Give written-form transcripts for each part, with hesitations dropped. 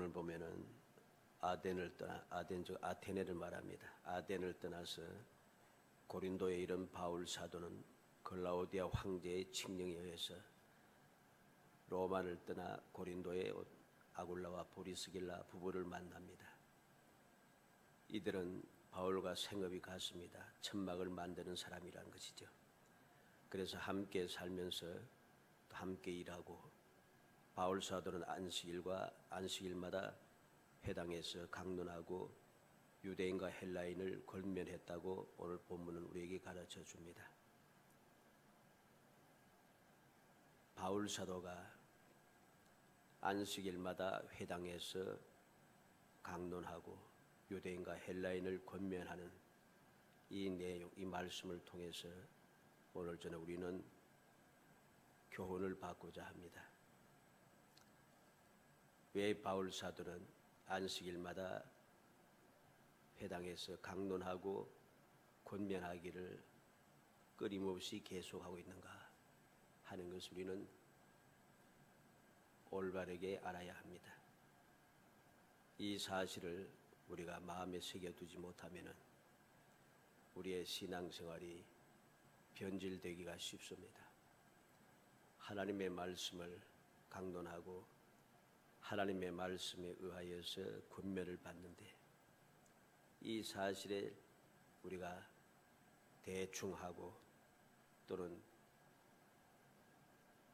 본문을 보면은 아테네를 말합니다. 아덴을 떠나서 고린도에 이른 바울 사도는 글라우디아 황제의 칙령에 의해서 로마를 떠나 고린도에 아굴라와 보리스길라 부부를 만납니다. 이들은 바울과 생업이 같습니다. 천막을 만드는 사람이란 것이죠. 그래서 함께 살면서 또 함께 일하고, 바울 사도는 안식일마다 회당에서 강론하고 유대인과 헬라인을 권면했다고 오늘 본문은 우리에게 가르쳐 줍니다. 바울 사도가 안식일마다 회당에서 강론하고 유대인과 헬라인을 권면하는 이 내용, 이 말씀을 통해서 오늘 저녁 우리는 교훈을 받고자 합니다. 왜 바울 사도는 안식일마다 회당에서 강론하고 권면하기를 끊임없이 계속하고 있는가 하는 것을 우리는 올바르게 알아야 합니다. 이 사실을 우리가 마음에 새겨두지 못하면 우리의 신앙생활이 변질되기가 쉽습니다. 하나님의 말씀을 강론하고 하나님의 말씀에 의하여서 권면을 받는데, 이 사실에 우리가 대충하고 또는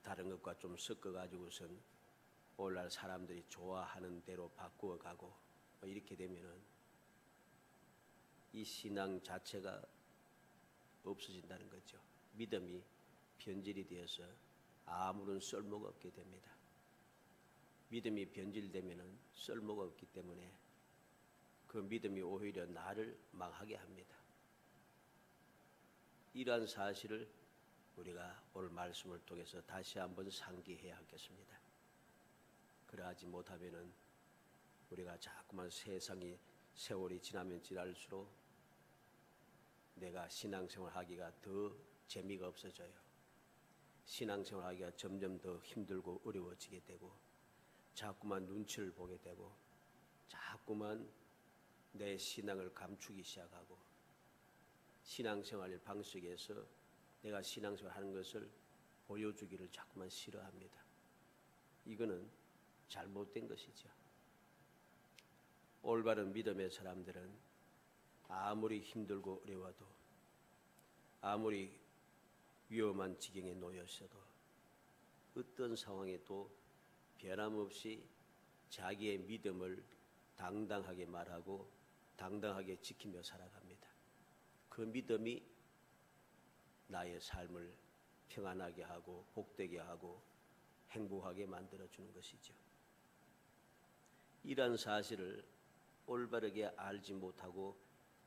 다른 것과 좀 섞어가지고선 오늘날 사람들이 좋아하는 대로 바꾸어가고 이렇게 되면은 이 신앙 자체가 없어진다는 거죠. 믿음이 변질이 되어서 아무런 쓸모가 없게 됩니다. 믿음이 변질되면은 쓸모가 없기 때문에 그 믿음이 오히려 나를 망하게 합니다. 이러한 사실을 우리가 오늘 말씀을 통해서 다시 한번 상기해야 하겠습니다. 그러하지 못하면은 우리가 자꾸만 세월이 지나면 지날수록 내가 신앙생활 하기가 더 재미가 없어져요. 신앙생활 하기가 점점 더 힘들고 어려워지게 되고, 자꾸만 눈치를 보게 되고, 자꾸만 내 신앙을 감추기 시작하고, 신앙생활 방식에서 내가 신앙생활 하는 것을 보여주기를 자꾸만 싫어합니다. 이거는 잘못된 것이죠. 올바른 믿음의 사람들은 아무리 힘들고 어려워도, 아무리 위험한 지경에 놓여서도 어떤 상황에도 변함없이 자기의 믿음을 당당하게 말하고 당당하게 지키며 살아갑니다. 그 믿음이 나의 삶을 평안하게 하고 복되게 하고 행복하게 만들어주는 것이죠. 이러한 사실을 올바르게 알지 못하고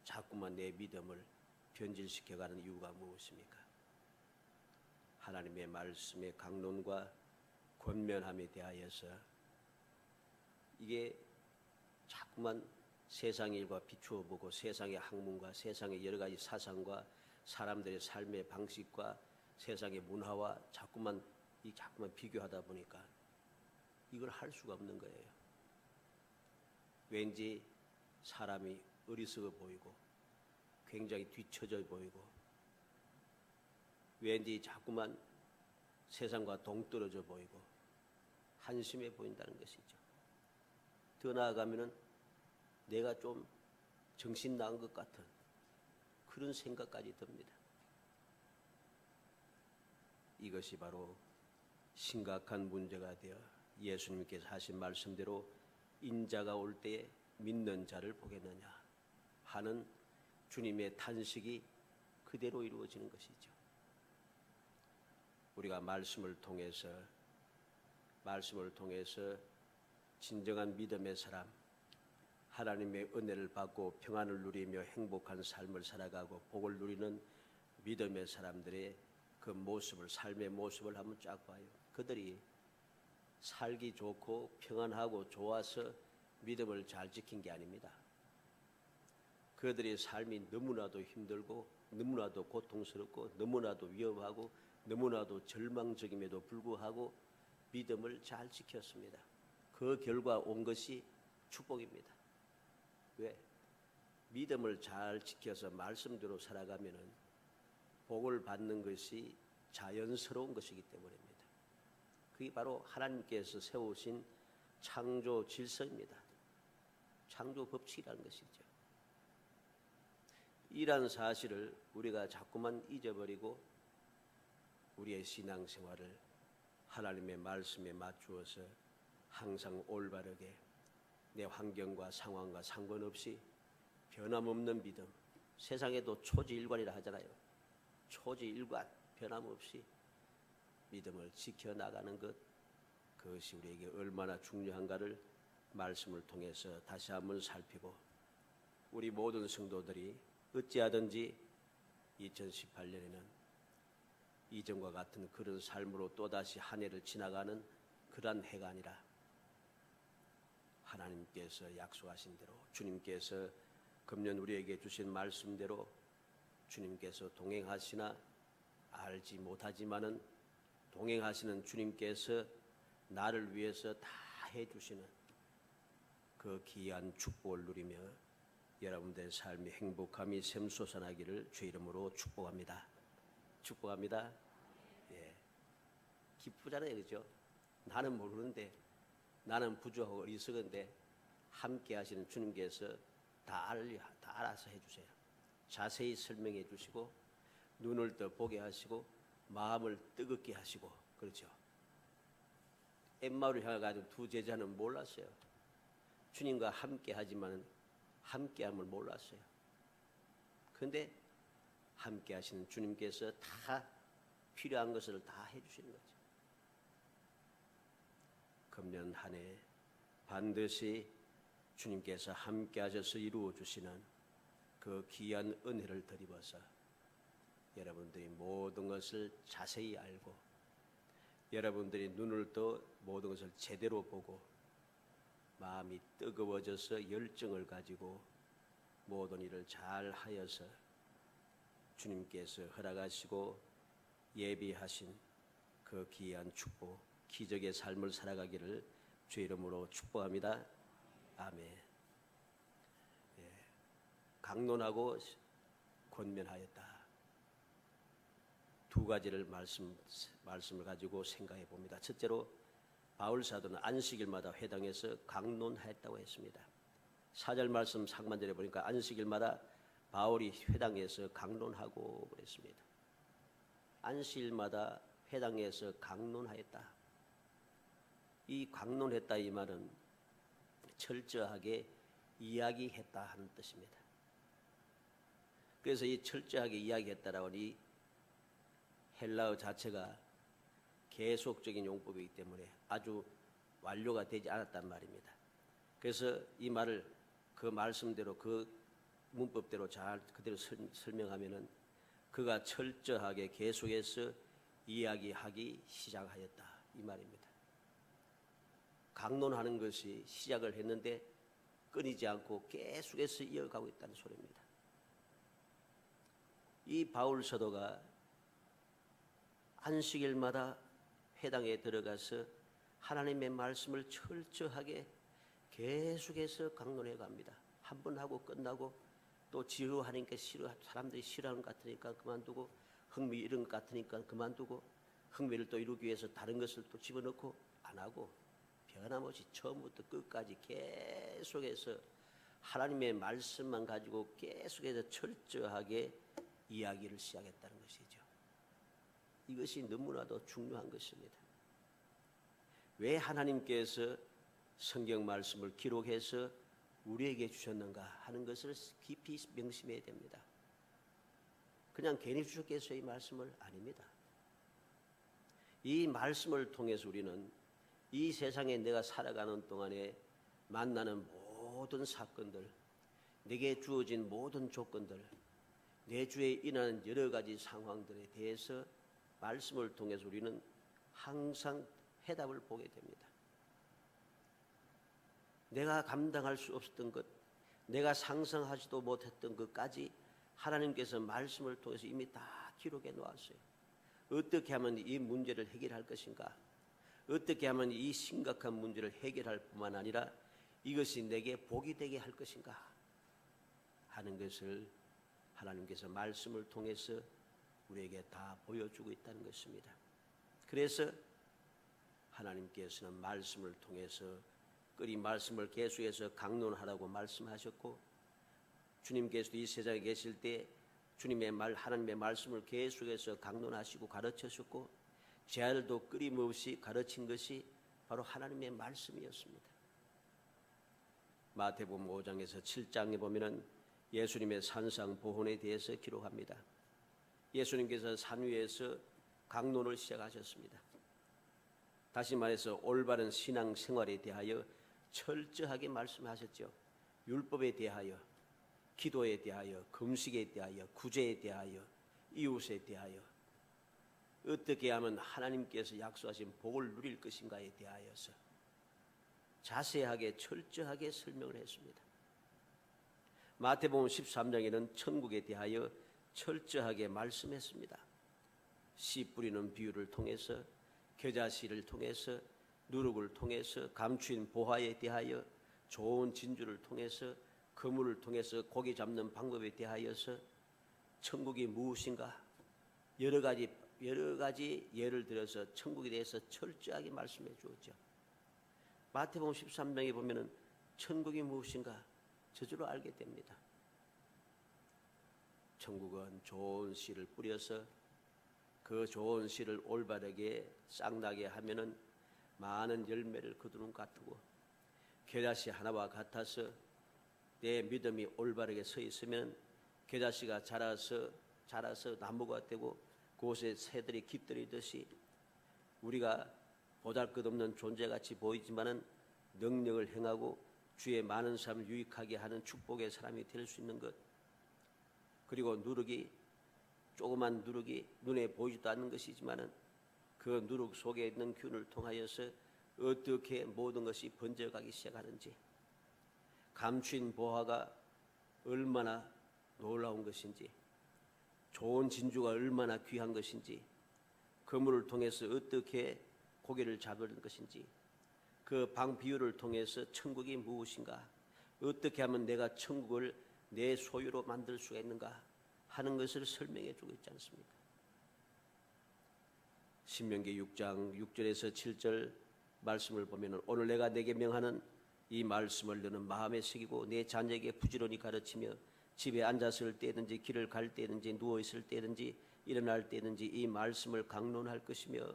자꾸만 내 믿음을 변질시켜가는 이유가 무엇입니까? 하나님의 말씀의 강론과 권면함에 대하여서 이게 자꾸만 세상의 일과 비추어 보고 세상의 학문과 세상의 여러 가지 사상과 사람들의 삶의 방식과 세상의 문화와 자꾸만 비교하다 보니까 이걸 할 수가 없는 거예요. 왠지 사람이 어리석어 보이고 굉장히 뒤처져 보이고, 왠지 자꾸만 세상과 동떨어져 보이고 한심해 보인다는 것이죠. 더 나아가면은 내가 좀 정신 나간 것 같은 그런 생각까지 듭니다. 이것이 바로 심각한 문제가 되어 예수님께서 하신 말씀대로 인자가 올 때에 믿는 자를 보겠느냐 하는 주님의 탄식이 그대로 이루어지는 것이죠. 우리가 말씀을 통해서 진정한 믿음의 사람, 하나님의 은혜를 받고 평안을 누리며 행복한 삶을 살아가고 복을 누리는 믿음의 사람들의 그 모습을, 삶의 모습을 한번 쫙 봐요. 그들이 살기 좋고 평안하고 좋아서 믿음을 잘 지킨 게 아닙니다. 그들의 삶이 너무나도 힘들고 너무나도 고통스럽고 너무나도 위험하고 너무나도 절망적임에도 불구하고 믿음을 잘 지켰습니다. 그 결과 온 것이 축복입니다. 왜? 믿음을 잘 지켜서 말씀대로 살아가면은 복을 받는 것이 자연스러운 것이기 때문입니다. 그게 바로 하나님께서 세우신 창조 질서입니다. 창조 법칙이라는 것이죠. 이러한 사실을 우리가 자꾸만 잊어버리고 우리의 신앙생활을 하나님의 말씀에 맞추어서 항상 올바르게 내 환경과 상황과 상관없이 변함없는 믿음, 세상에도 초지일관이라 하잖아요. 초지일관, 변함없이 믿음을 지켜나가는 것, 그것이 우리에게 얼마나 중요한가를 말씀을 통해서 다시 한번 살피고 우리 모든 성도들이 어찌하든지 2018년에는 이전과 같은 그런 삶으로 또다시 한 해를 지나가는 그러한 해가 아니라 하나님께서 약속하신 대로 주님께서 금년 우리에게 주신 말씀대로 주님께서 동행하시나 알지 못하지만은 동행하시는 주님께서 나를 위해서 다 해주시는 그 귀한 축복을 누리며 여러분들의 삶이 행복함이 샘솟아나기를 주 이름으로 축복합니다. 축복합니다. 예, 기쁘잖아요, 그죠? 나는 모르는데, 나는 부족하고 어리석은데 함께 하시는 주님께서 다 알아서 해주세요. 자세히 설명해 주시고 눈을 떠 보게 하시고 마음을 뜨겁게 하시고, 그렇죠? 엠마오를 향해 두 제자는 몰랐어요. 주님과 함께 하지만 함께함을 몰랐어요. 그런데 함께 하시는 주님께서 다 필요한 것을 다 해주시는 거죠. 금년 한 해 반드시 주님께서 함께 하셔서 이루어 주시는 그 귀한 은혜를 드리면서 여러분들이 모든 것을 자세히 알고 여러분들이 눈을 떠 모든 것을 제대로 보고 마음이 뜨거워져서 열정을 가지고 모든 일을 잘 하여서 주님께서 허락하시고 예비하신 그 귀한 축복, 기적의 삶을 살아가기를 주 이름으로 축복합니다. 아멘. 예, 강론하고 권면하였다. 두 가지를 말씀을 가지고 생각해 봅니다. 첫째로 바울 사도는 안식일마다 회당에서 강론하였다고 했습니다. 4절 말씀 상반절에 보니까 안식일마다 바울이 회당에서 강론하고 그랬습니다. 안식일마다 회당에서 강론하였다. 이 강론했다 이 말은 철저하게 이야기했다 하는 뜻입니다. 그래서 이 철저하게 이야기했다라고 하는 이 헬라어 자체가 계속적인 용법이기 때문에 아주 완료가 되지 않았단 말입니다. 그래서 이 말을 그 말씀대로 그 문법대로 잘 그대로 설명하면은 그가 철저하게 계속해서 이야기하기 시작하였다 이 말입니다. 강론하는 것이 시작을 했는데 끊이지 않고 계속해서 이어가고 있다는 소리입니다. 이 바울 사도가 안식일마다 회당에 들어가서 하나님의 말씀을 철저하게 계속해서 강론해 갑니다. 한 번 하고 끝나고 또 지루하니까 사람들이 싫어하는 것 같으니까 그만두고 흥미 잃은 것 같으니까 그만두고 흥미를 또 이루기 위해서 다른 것을 또 집어넣고 안 하고 변함없이 처음부터 끝까지 계속해서 하나님의 말씀만 가지고 계속해서 철저하게 이야기를 시작했다는 것이죠. 이것이 너무나도 중요한 것입니다. 왜 하나님께서 성경 말씀을 기록해서 우리에게 주셨는가 하는 것을 깊이 명심해야 됩니다. 그냥 괜히 주셨겠어요? 이 말씀을? 아닙니다. 이 말씀을 통해서 우리는 이 세상에 내가 살아가는 동안에 만나는 모든 사건들, 내게 주어진 모든 조건들, 내 주에 일어나는 여러 가지 상황들에 대해서 말씀을 통해서 우리는 항상 해답을 보게 됩니다. 내가 감당할 수 없었던 것, 내가 상상하지도 못했던 것까지 하나님께서 말씀을 통해서 이미 다 기록해 놓았어요. 어떻게 하면 이 문제를 해결할 것인가? 어떻게 하면 이 심각한 문제를 해결할 뿐만 아니라 이것이 내게 복이 되게 할 것인가 하는 것을 하나님께서 말씀을 통해서 우리에게 다 보여주고 있다는 것입니다. 그래서 하나님께서는 말씀을 통해서 이 말씀을 계속해서 강론하라고 말씀하셨고, 주님께서도 이 세상에 계실 때 주님의 말, 하나님의 말씀을 계속해서 강론하시고 가르치셨고, 제 아들도 끊임없이 가르친 것이 바로 하나님의 말씀이었습니다. 마태복음 5장에서 7장에 보면은 예수님의 산상보훈에 대해서 기록합니다. 예수님께서 산 위에서 강론을 시작하셨습니다. 다시 말해서 올바른 신앙 생활에 대하여 철저하게 말씀하셨죠. 율법에 대하여, 기도에 대하여, 금식에 대하여, 구제에 대하여, 이웃에 대하여, 어떻게 하면 하나님께서 약속하신 복을 누릴 것인가에 대하여서 자세하게 철저하게 설명을 했습니다. 마태복음 13장에는 천국에 대하여 철저하게 말씀했습니다. 씨 뿌리는 비유를 통해서, 겨자씨를 통해서, 누룩을 통해서, 감추인 보화에 대하여, 좋은 진주를 통해서, 그물을 통해서 고기 잡는 방법에 대하여서 천국이 무엇인가 여러 가지 예를 들어서 천국에 대해서 철저하게 말씀해 주었죠. 마태복음 13장에 보면은 천국이 무엇인가 저절로 알게 됩니다. 천국은 좋은 씨를 뿌려서 그 좋은 씨를 올바르게 싹나게 하면은 많은 열매를 거두는 것 같고, 겨자씨 하나와 같아서 내 믿음이 올바르게 서 있으면 겨자씨가 자라서 나무가 되고 그곳에 새들이 깃들이듯이 우리가 보잘것없는 존재같이 보이지만은 능력을 행하고 주의 많은 사람을 유익하게 하는 축복의 사람이 될 수 있는 것, 그리고 조그만 누룩이 눈에 보이지도 않는 것이지만은 그 누룩 속에 있는 균을 통하여서 어떻게 모든 것이 번져가기 시작하는지, 감추인 보화가 얼마나 놀라운 것인지, 좋은 진주가 얼마나 귀한 것인지, 그물을 통해서 어떻게 고기를 잡을 것인지, 그 방 비유를 통해서 천국이 무엇인가, 어떻게 하면 내가 천국을 내 소유로 만들 수가 있는가 하는 것을 설명해 주고 있지 않습니까? 신명기 6장 6절에서 7절 말씀을 보면, 오늘 내가 내게 명하는 이 말씀을 너는 마음에 새기고 내 자녀에게 부지런히 가르치며 집에 앉았을 때든지 길을 갈 때든지 누워 있을 때든지 일어날 때든지 이 말씀을 강론할 것이며,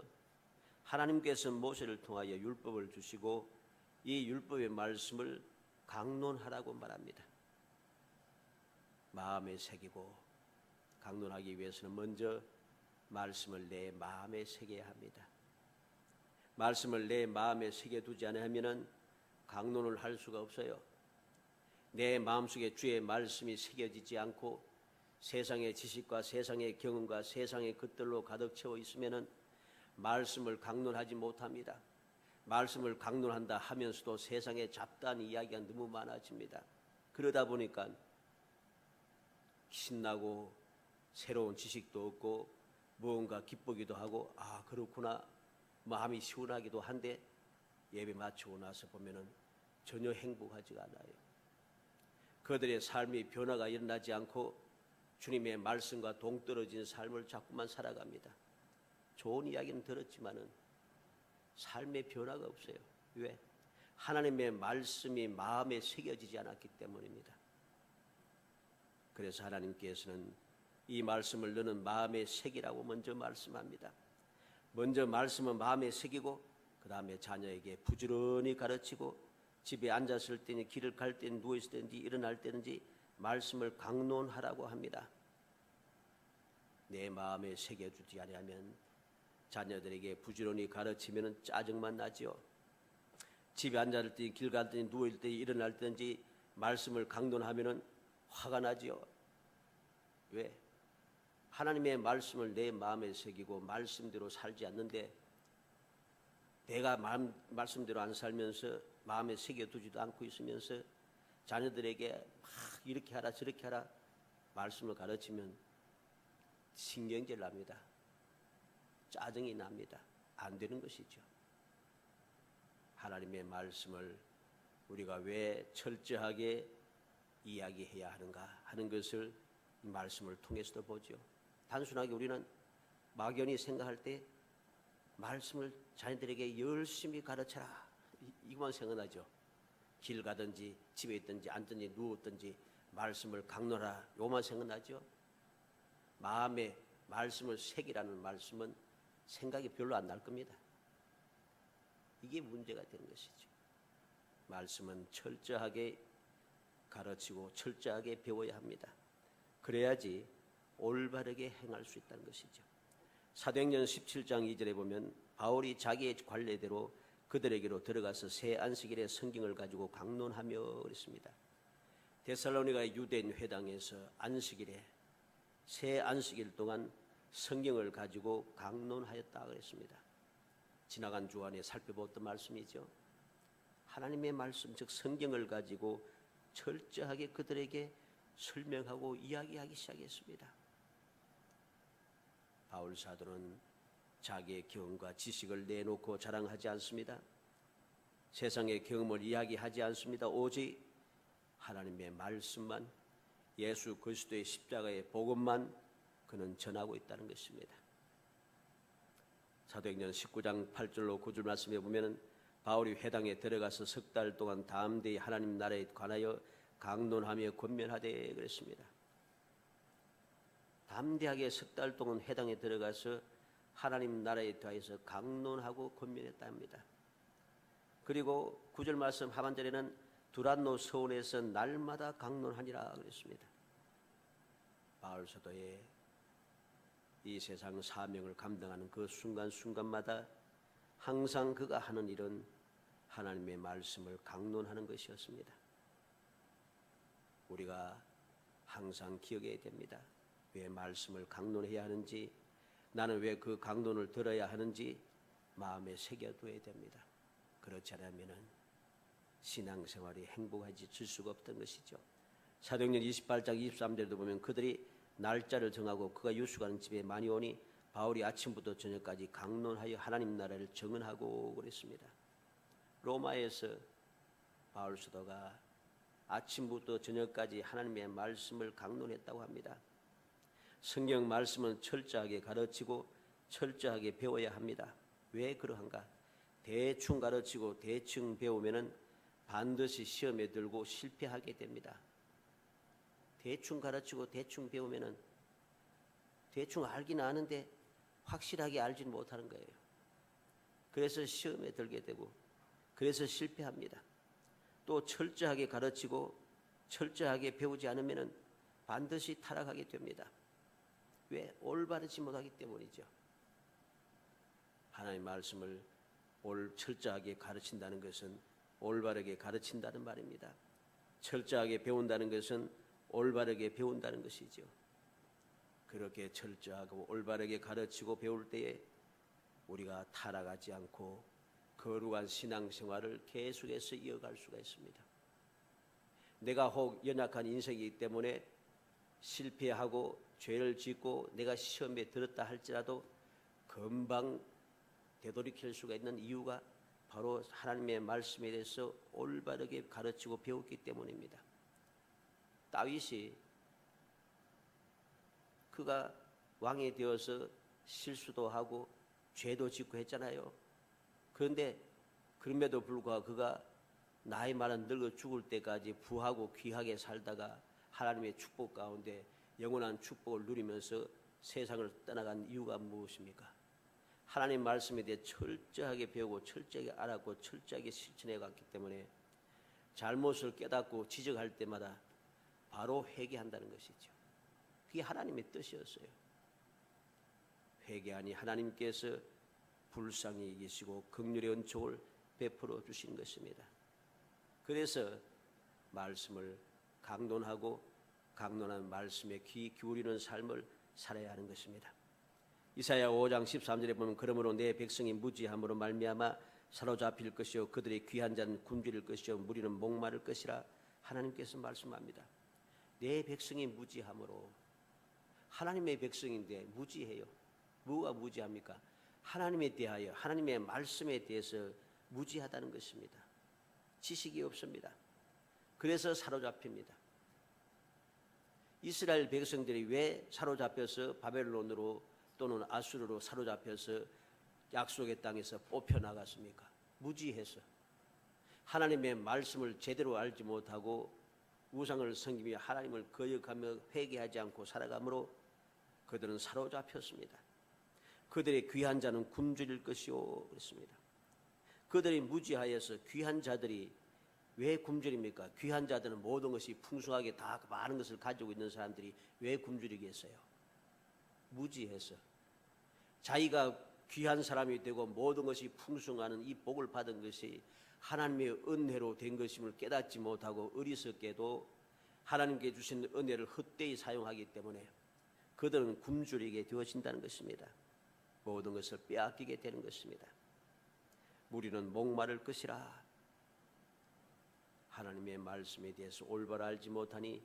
하나님께서 모세를 통하여 율법을 주시고 이 율법의 말씀을 강론하라고 말합니다. 마음에 새기고 강론하기 위해서는 먼저 말씀을 내 마음에 새겨야 합니다. 말씀을 내 마음에 새겨두지 않으면 강론을 할 수가 없어요. 내 마음속에 주의 말씀이 새겨지지 않고 세상의 지식과 세상의 경험과 세상의 것들로 가득 채워 있으면 말씀을 강론하지 못합니다. 말씀을 강론한다 하면서도 세상의 잡다한 이야기가 너무 많아집니다. 그러다 보니까 신나고 새로운 지식도 얻고 무언가 기쁘기도 하고, 아 그렇구나 마음이 시원하기도 한데 예배 마치고 나서 보면은 전혀 행복하지가 않아요. 그들의 삶이 변화가 일어나지 않고 주님의 말씀과 동떨어진 삶을 자꾸만 살아갑니다. 좋은 이야기는 들었지만은 삶의 변화가 없어요. 왜? 하나님의 말씀이 마음에 새겨지지 않았기 때문입니다. 그래서 하나님께서는 이 말씀을 너는 마음에 새기라고 먼저 말씀합니다. 먼저 말씀은 마음에 새기고 그 다음에 자녀에게 부지런히 가르치고 집에 앉았을 때니 길을 갈 때니 누워있을 때든지 일어날 때든지 말씀을 강론하라고 합니다. 내 마음에 새겨주지 않으면 자녀들에게 부지런히 가르치면 짜증만 나지요. 집에 앉았을 때, 길 갈 때니 누워있을 때, 일어날 때든지 말씀을 강론하면 화가 나지요. 왜? 하나님의 말씀을 내 마음에 새기고 말씀대로 살지 않는데, 내가 말씀대로 안 살면서 마음에 새겨두지도 않고 있으면서 자녀들에게 막 이렇게 하라 저렇게 하라 말씀을 가르치면 신경질 납니다. 짜증이 납니다. 안 되는 것이죠. 하나님의 말씀을 우리가 왜 철저하게 이야기해야 하는가 하는 것을 이 말씀을 통해서도 보죠. 단순하게 우리는 막연히 생각할 때 말씀을 자녀들에게 열심히 가르쳐라 이것만 생각나죠. 길 가든지 집에 있든지 앉든지 누웠든지 말씀을 강론하라 이것만 생각나죠. 마음에 말씀을 새기라는 말씀은 생각이 별로 안 날 겁니다. 이게 문제가 되는 것이죠. 말씀은 철저하게 가르치고 철저하게 배워야 합니다. 그래야지 올바르게 행할 수 있다는 것이죠. 사도행전 17장 2절에 보면 바울이 자기의 관례대로 그들에게로 들어가서 새 안식일에 성경을 가지고 강론하며 그랬습니다. 데살로니가 유대인 회당에서 안식일에 새 안식일 동안 성경을 가지고 강론하였다 그랬습니다. 지나간 주간에 살펴보았던 말씀이죠. 하나님의 말씀 즉 성경을 가지고 철저하게 그들에게 설명하고 이야기하기 시작했습니다. 바울 사도는 자기의 경험과 지식을 내놓고 자랑하지 않습니다. 세상의 경험을 이야기하지 않습니다. 오직 하나님의 말씀만, 예수 그리스도의 십자가의 복음만 그는 전하고 있다는 것입니다. 사도행전 19장 8절로 9절 말씀에 보면 바울이 회당에 들어가서 석 달 동안 담대히 하나님 나라에 관하여 강론하며 권면하되 그랬습니다. 담대하게 석 달 동안 회당에 들어가서 하나님 나라에 대해서 강론하고 권면했다 합니다. 그리고 9절 말씀 하반절에는 두란노 서원에서 날마다 강론하니라 그랬습니다. 바울 사도의 이 세상 사명을 감당하는 그 순간순간마다 항상 그가 하는 일은 하나님의 말씀을 강론하는 것이었습니다. 우리가 항상 기억해야 됩니다. 왜 말씀을 강론해야 하는지, 나는 왜 그 강론을 들어야 하는지 마음에 새겨둬야 됩니다. 그렇지 않으면 신앙생활이 행복해질 수가 없던 것이죠. 사도행전 28장 23절에도 보면 그들이 날짜를 정하고 그가 유숙하는 집에 많이 오니 바울이 아침부터 저녁까지 강론하여 하나님 나라를 증언하고 그랬습니다. 로마에서 바울 사도가 아침부터 저녁까지 하나님의 말씀을 강론했다고 합니다. 성경 말씀은 철저하게 가르치고 철저하게 배워야 합니다. 왜 그러한가? 대충 가르치고 대충 배우면은 반드시 시험에 들고 실패하게 됩니다. 대충 가르치고 대충 배우면은 대충 알긴 아는데 확실하게 알지는 못하는 거예요. 그래서 시험에 들게 되고 그래서 실패합니다. 또 철저하게 가르치고 철저하게 배우지 않으면은 반드시 타락하게 됩니다. 왜? 올바르지 못하기 때문이죠. 하나님의 말씀을 철저하게 가르친다는 것은 올바르게 가르친다는 말입니다. 철저하게 배운다는 것은 올바르게 배운다는 것이죠. 그렇게 철저하고 올바르게 가르치고 배울 때에 우리가 타락하지 않고 거룩한 신앙생활을 계속해서 이어갈 수가 있습니다. 내가 혹 연약한 인생이기 때문에 실패하고 죄를 짓고 내가 시험에 들었다 할지라도 금방 되돌이킬 수가 있는 이유가 바로 하나님의 말씀에 대해서 올바르게 가르치고 배웠기 때문입니다. 다윗이 그가 왕이 되어서 실수도 하고 죄도 짓고 했잖아요. 그런데 그럼에도 불구하고 그가 나이 많은 늙어 죽을 때까지 부하고 귀하게 살다가 하나님의 축복 가운데 영원한 축복을 누리면서 세상을 떠나간 이유가 무엇입니까? 하나님 말씀에 대해 철저하게 배우고 철저하게 알았고 철저하게 실천해 갔기 때문에 잘못을 깨닫고 지적할 때마다 바로 회개한다는 것이죠. 그게 하나님의 뜻이었어요. 회개하니 하나님께서 불쌍히 여기시고 긍휼의 은총을 베풀어 주신 것입니다. 그래서 말씀을 강론하고 강론한 말씀에 귀 기울이는 삶을 살아야 하는 것입니다. 이사야 5장 13절에 보면 그러므로 내 백성이 무지함으로 말미암아 사로잡힐 것이요 그들의 귀한 자는 굶주릴 것이요 무리는 목마를 것이라 하나님께서 말씀합니다. 내 백성이 무지함으로, 하나님의 백성인데 무지해요. 뭐가 무지합니까? 하나님에 대하여 하나님의 말씀에 대해서 무지하다는 것입니다. 지식이 없습니다. 그래서 사로잡힙니다. 이스라엘 백성들이 왜 사로잡혀서 바벨론으로 또는 아수르로 사로잡혀서 약속의 땅에서 뽑혀나갔습니까? 무지해서 하나님의 말씀을 제대로 알지 못하고 우상을 섬기며 하나님을 거역하며 회개하지 않고 살아가므로 그들은 사로잡혔습니다. 그들의 귀한 자는 굶주릴 것이요 그랬습니다. 그들이 무지하여서 귀한 자들이 왜 굶주립니까? 귀한 자들은 모든 것이 풍성하게 다 많은 것을 가지고 있는 사람들이 왜 굶주리겠어요? 무지해서 자기가 귀한 사람이 되고 모든 것이 풍성하는 이 복을 받은 것이 하나님의 은혜로 된 것임을 깨닫지 못하고 어리석게도 하나님께 주신 은혜를 헛되이 사용하기 때문에 그들은 굶주리게 되어진다는 것입니다. 모든 것을 빼앗기게 되는 것입니다. 우리는 목마를 것이라. 하나님의 말씀에 대해서 올바로 알지 못하니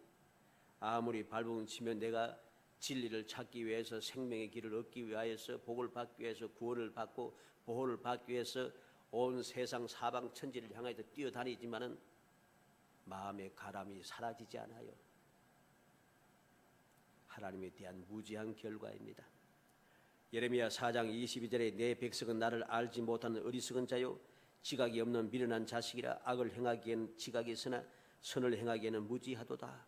아무리 발버둥치며 내가 진리를 찾기 위해서 생명의 길을 얻기 위하여서 복을 받기 위해서 구원을 받고 보호를 받기 위해서 온 세상 사방 천지를 향하여 뛰어다니지만은 마음의 가람이 사라지지 않아요. 하나님에 대한 무지한 결과입니다. 예레미야 4장 22절에 내 백성은 나를 알지 못하는 어리석은 자요 지각이 없는 미련한 자식이라. 악을 행하기에는 지각이 있으나 선을 행하기에는 무지하도다.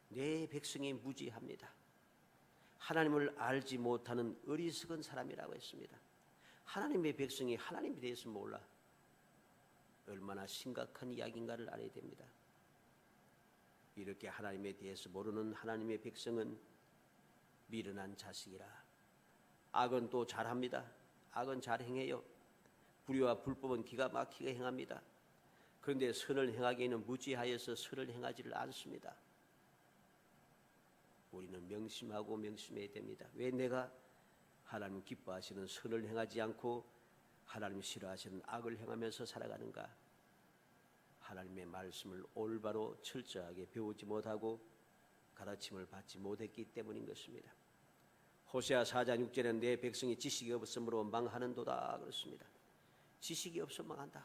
내 백성이 무지합니다. 하나님을 알지 못하는 어리석은 사람이라고 했습니다. 하나님의 백성이 하나님에 대해서 몰라. 얼마나 심각한 이야기인가를 알아야 됩니다. 이렇게 하나님에 대해서 모르는 하나님의 백성은 미련한 자식이라. 악은 또 잘합니다. 악은 잘 행해요. 불의와 불법은 기가 막히게 행합니다. 그런데 선을 행하기에는 무지하여서 선을 행하지를 않습니다. 우리는 명심하고 명심해야 됩니다. 왜 내가 하나님 기뻐하시는 선을 행하지 않고 하나님 싫어하시는 악을 행하면서 살아가는가? 하나님의 말씀을 올바로 철저하게 배우지 못하고 가르침을 받지 못했기 때문인 것입니다. 호세아 4장 6절에는 내 백성이 지식이 없으므로 망하는도다 그렇습니다. 지식이 없어 망한다.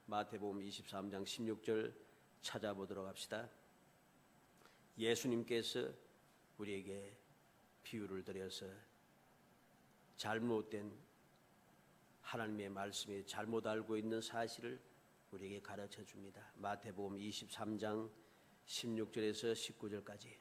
마태복음 23장 16절 찾아보도록 합시다. 예수님께서 우리에게 비유를 들여서 잘못된 하나님의 말씀에 잘못 알고 있는 사실을 우리에게 가르쳐 줍니다. 마태복음 23장 16절에서 19절까지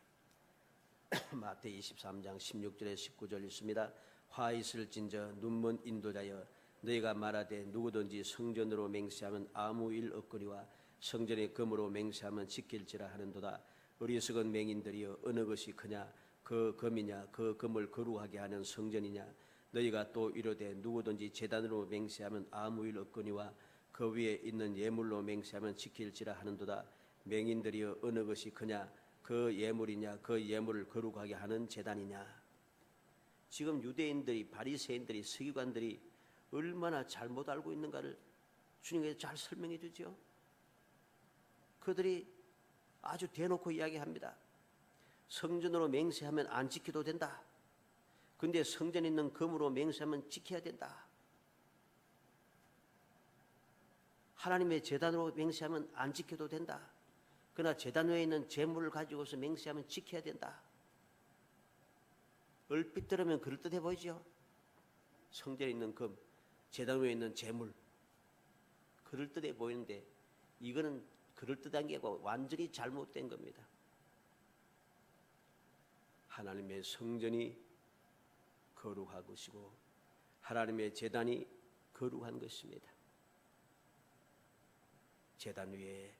마태 23장 16절에 19절 있습니다. 화 있을진저 눈먼 인도자여 너희가 말하되 누구든지 성전으로 맹세하면 아무 일 없거니와 성전의 금으로 맹세하면 지킬지라 하는도다. 어리석은 맹인들이여 어느 것이 크냐 그 금이냐 그 금을 거룩하게 하는 성전이냐. 너희가 또 이르되 누구든지 제단으로 맹세하면 아무 일 없거니와 그 위에 있는 예물로 맹세하면 지킬지라 하는도다. 맹인들이여 어느 것이 크냐 그 예물이냐 그 예물을 거룩하게 하는 제단이냐. 지금 유대인들이 바리새인들이 서기관들이 얼마나 잘못 알고 있는가를 주님께서 잘 설명해 주죠. 그들이 아주 대놓고 이야기합니다. 성전으로 맹세하면 안 지켜도 된다. 근데 성전에 있는 금으로 맹세하면 지켜야 된다. 하나님의 제단으로 맹세하면 안 지켜도 된다. 그러나 제단 외에 있는 제물을 가지고서 맹세하면 지켜야 된다. 얼핏 들으면 그럴듯해 보이죠. 성전에 있는 금, 제단 외에 있는 제물 그럴듯해 보이는데 이거는 그럴듯한 게 아니고 완전히 잘못된 겁니다. 하나님의 성전이 거룩한 것이고 하나님의 제단이 거룩한 것입니다. 제단 위에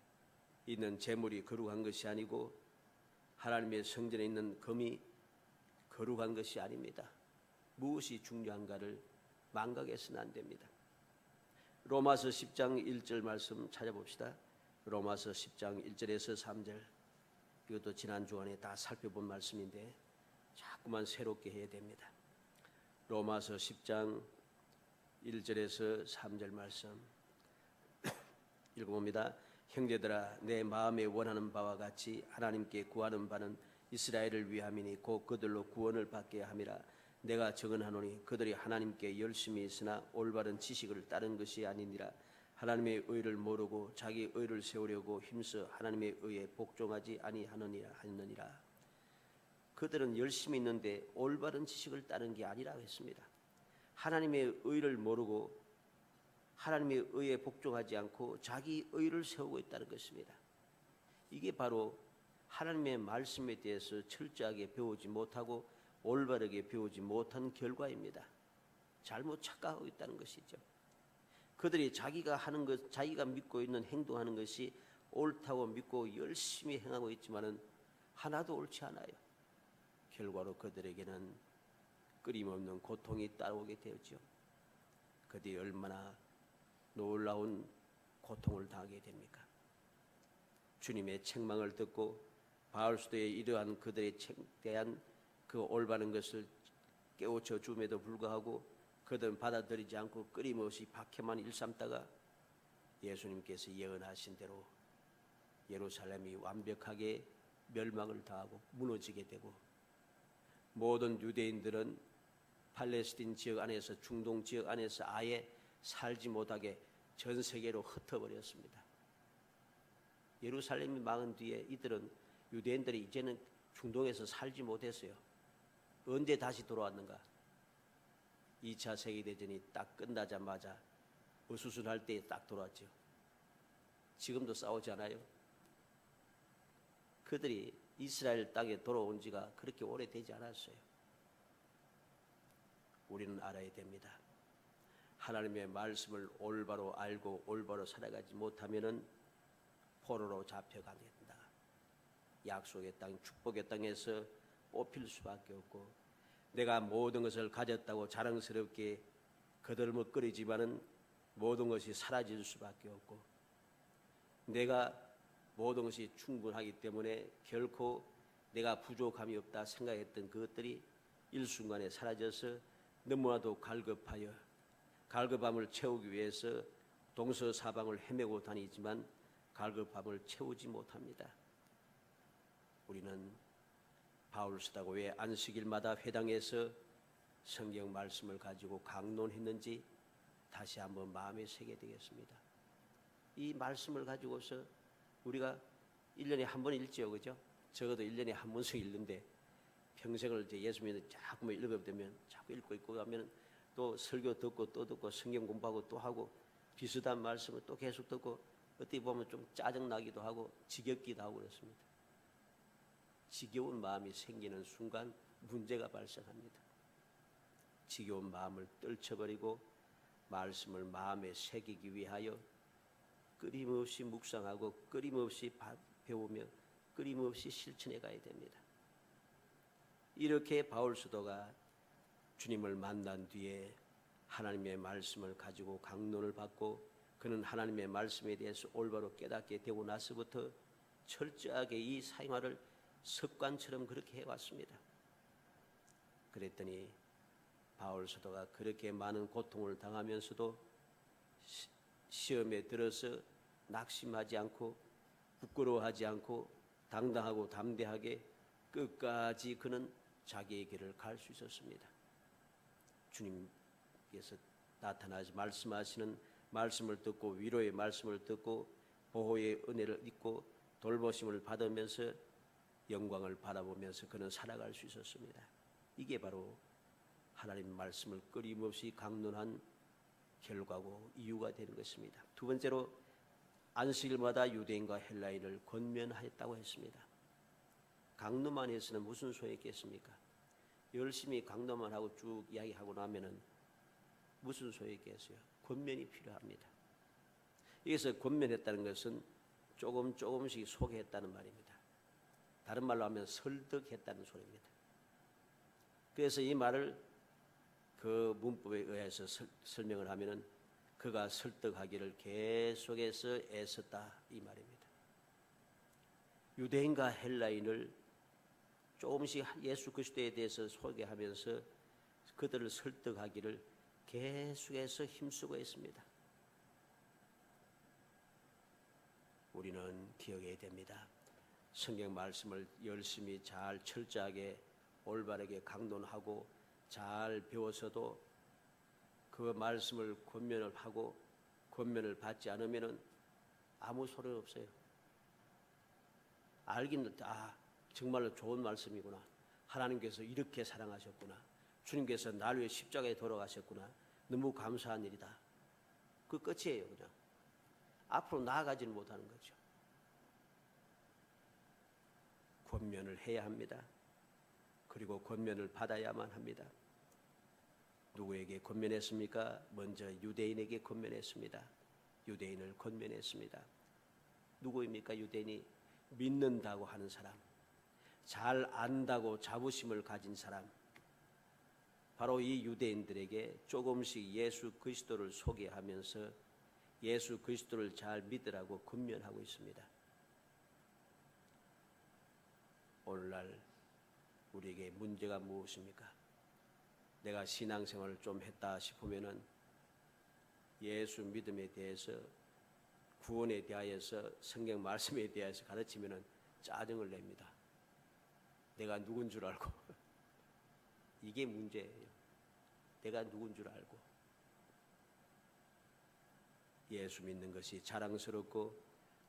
있는 제물이 거룩한 것이 아니고 하나님의 성전에 있는 금이 거룩한 것이 아닙니다. 무엇이 중요한가를 망각해서는 안 됩니다. 로마서 10장 1절 말씀 찾아봅시다. 로마서 10장 1절에서 3절. 이것도 지난 주간에 다 살펴본 말씀인데 자꾸만 새롭게 해야 됩니다. 로마서 10장 1절에서 3절 말씀 읽어봅니다. 형제들아 내 마음에 원하는 바와 같이 하나님께 구하는 바는 이스라엘을 위함이니 곧 그들로 구원을 받게 함이라. 내가 증언하노니 그들이 하나님께 열심히 있으나 올바른 지식을 따른 것이 아니니라. 하나님의 의를 모르고 자기 의를 세우려고 힘써 하나님의 의에 복종하지 아니하느니라. 그들은 열심히 있는데 올바른 지식을 따른 게 아니라고 했습니다. 하나님의 의를 모르고 하나님의 의에 복종하지 않고 자기 의를 세우고 있다는 것입니다. 이게 바로 하나님의 말씀에 대해서 철저하게 배우지 못하고 올바르게 배우지 못한 결과입니다. 잘못 착각하고 있다는 것이죠. 그들이 자기가 하는 것, 자기가 믿고 있는 행동하는 것이 옳다고 믿고 열심히 행하고 있지만은 하나도 옳지 않아요. 결과로 그들에게는 끊임없는 고통이 따라오게 되었죠. 그들이 얼마나 놀라운 고통을 당하게 됩니까? 주님의 책망을 듣고 바울수도에 이러한 그들의 대한 그 올바른 것을 깨우쳐 줌에도 불구하고 그들은 받아들이지 않고 끊임없이 박해만 일삼다가 예수님께서 예언하신 대로 예루살렘이 완벽하게 멸망을 당하고 무너지게 되고 모든 유대인들은 팔레스틴 지역 안에서 중동 지역 안에서 아예 살지 못하게 전 세계로 흩어버렸습니다. 예루살렘이 망한 뒤에 이들은 유대인들이 이제는 중동에서 살지 못했어요. 언제 다시 돌아왔는가? 2차 세계대전이 딱 끝나자마자 어수선할 때 딱 돌아왔죠. 지금도 싸우지 않아요? 그들이 이스라엘 땅에 돌아온 지가 그렇게 오래되지 않았어요. 우리는 알아야 됩니다. 하나님의 말씀을 올바로 알고 올바로 살아가지 못하면은 포로로 잡혀가게 된다. 약속의 땅, 축복의 땅에서 뽑힐 수밖에 없고 내가 모든 것을 가졌다고 자랑스럽게 거들먹거리지만은 모든 것이 사라질 수밖에 없고 내가 모든 것이 충분하기 때문에 결코 내가 부족함이 없다 생각했던 그것들이 일순간에 사라져서 너무나도 갈급함을 채우기 위해서 동서사방을 헤매고 다니지만 갈급함을 채우지 못합니다. 우리는 바울 사도가 왜 안식일마다 회당에서 성경 말씀을 가지고 강론했는지 다시 한번 마음에 새게 되겠습니다. 이 말씀을 가지고서 우리가 1년에 한 번 읽지요, 그죠? 적어도 1년에 한 번씩 읽는데 평생을 이제 예수 믿는 자꾸만 읽어보면 자꾸 읽고 있고 하면 또 설교 듣고 또 듣고 성경 공부하고 또 하고 비슷한 말씀을 또 계속 듣고 어떻게 보면 좀 짜증나기도 하고 지겹기도 하고 그렇습니다. 지겨운 마음이 생기는 순간 문제가 발생합니다. 지겨운 마음을 떨쳐버리고 말씀을 마음에 새기기 위하여 끊임없이 묵상하고 끊임없이 배우며 끊임없이 실천해 가야 됩니다. 이렇게 바울 사도가 주님을 만난 뒤에 하나님의 말씀을 가지고 강론을 받고 그는 하나님의 말씀에 대해서 올바로 깨닫게 되고 나서부터 철저하게 이 사생활을 습관처럼 그렇게 해왔습니다. 그랬더니 바울 사도가 그렇게 많은 고통을 당하면서도 시험에 들어서 낙심하지 않고 부끄러워하지 않고 당당하고 담대하게 끝까지 그는 자기의 길을 갈 수 있었습니다. 주님께서 나타나서 말씀하시는 말씀을 듣고 위로의 말씀을 듣고 보호의 은혜를 잊고 돌보심을 받으면서 영광을 바라보면서 그는 살아갈 수 있었습니다. 이게 바로 하나님 말씀을 끊임없이 강론한 결과고 이유가 되는 것입니다. 두 번째로 안식일마다 유대인과 헬라인을 권면하였다고 했습니다. 강론만 해서는 무슨 소용이 있겠습니까? 열심히 강론만 하고 쭉 이야기하고 나면은 무슨 소용이 있겠어요? 권면이 필요합니다. 여기서 권면했다는 것은 조금씩 소개했다는 말입니다. 다른 말로 하면 설득했다는 소리입니다. 그래서 이 말을 그 문법에 의해서 설명을 하면은 그가 설득하기를 계속해서 애썼다 이 말입니다. 유대인과 헬라인을 조금씩 예수 그리스도에 대해서 소개하면서 그들을 설득하기를 계속해서 힘쓰고 있습니다. 우리는 기억해야 됩니다. 성경 말씀을 열심히 잘 철저하게 올바르게 강론하고 잘 배워서도 그 말씀을 권면을 하고 권면을 받지 않으면은 아무 소리 없어요. 알기는 정말로 좋은 말씀이구나. 하나님께서 이렇게 사랑하셨구나. 주님께서 날 위해 십자가에 돌아가셨구나. 너무 감사한 일이다. 그 끝이에요. 그냥 앞으로 나아가지는 못하는 거죠. 권면을 해야 합니다. 그리고 권면을 받아야만 합니다. 누구에게 권면했습니까? 먼저 유대인에게 권면했습니다. 유대인을 권면했습니다. 누구입니까? 유대인이 믿는다고 하는 사람, 잘 안다고 자부심을 가진 사람, 바로 이 유대인들에게 조금씩 예수 그리스도를 소개하면서 예수 그리스도를 잘 믿으라고 권면하고 있습니다. 오늘날 우리에게 문제가 무엇입니까? 내가 신앙생활을 좀 했다 싶으면은 예수 믿음에 대해서, 구원에 대하여서, 성경 말씀에 대해서 가르치면은 짜증을 냅니다. 내가 누군 줄 알고. 이게 문제예요. 내가 누군 줄 알고. 예수 믿는 것이 자랑스럽고,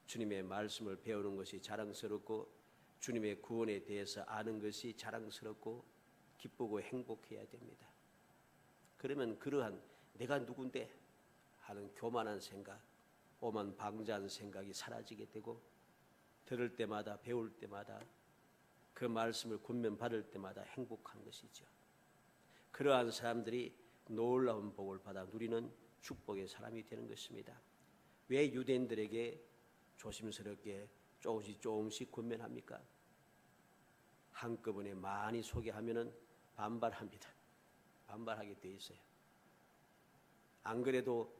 주님의 말씀을 배우는 것이 자랑스럽고, 주님의 구원에 대해서 아는 것이 자랑스럽고 기쁘고 행복해야 됩니다. 그러면 그러한 내가 누군데 하는 교만한 생각, 오만 방자한 생각이 사라지게 되고, 들을 때마다 배울 때마다 그 말씀을 권면받을 때마다 행복한 것이죠. 그러한 사람들이 놀라운 복을 받아 누리는 축복의 사람이 되는 것입니다. 왜 유대인들에게 조심스럽게 조금씩 권면합니까? 한꺼번에 많이 소개하면은 반발합니다. 반발하게 돼 있어요. 안 그래도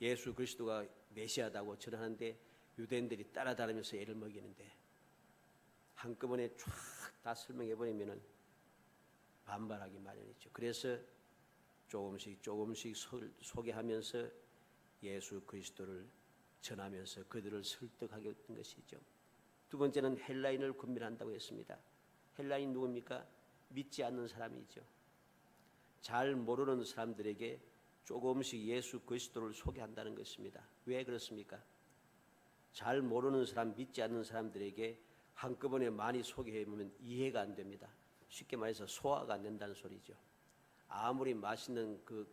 예수 그리스도가 메시아다고 전하는데 유대인들이 따라다니면서 애를 먹이는데 한꺼번에 쫙 다 설명해 버리면은 반발하기 마련이죠. 그래서 조금씩 소개하면서 예수 그리스도를 전하면서 그들을 설득하게 했던 것이죠. 두 번째는 헬라인을 권면한다고 했습니다. 헬라인 누굽니까? 믿지 않는 사람이죠. 잘 모르는 사람들에게 조금씩 예수 그리스도를 소개한다는 것입니다. 왜 그렇습니까? 잘 모르는 사람, 믿지 않는 사람들에게 한꺼번에 많이 소개해보면 이해가 안 됩니다. 쉽게 말해서 소화가 안 된다는 소리죠. 아무리 맛있는 그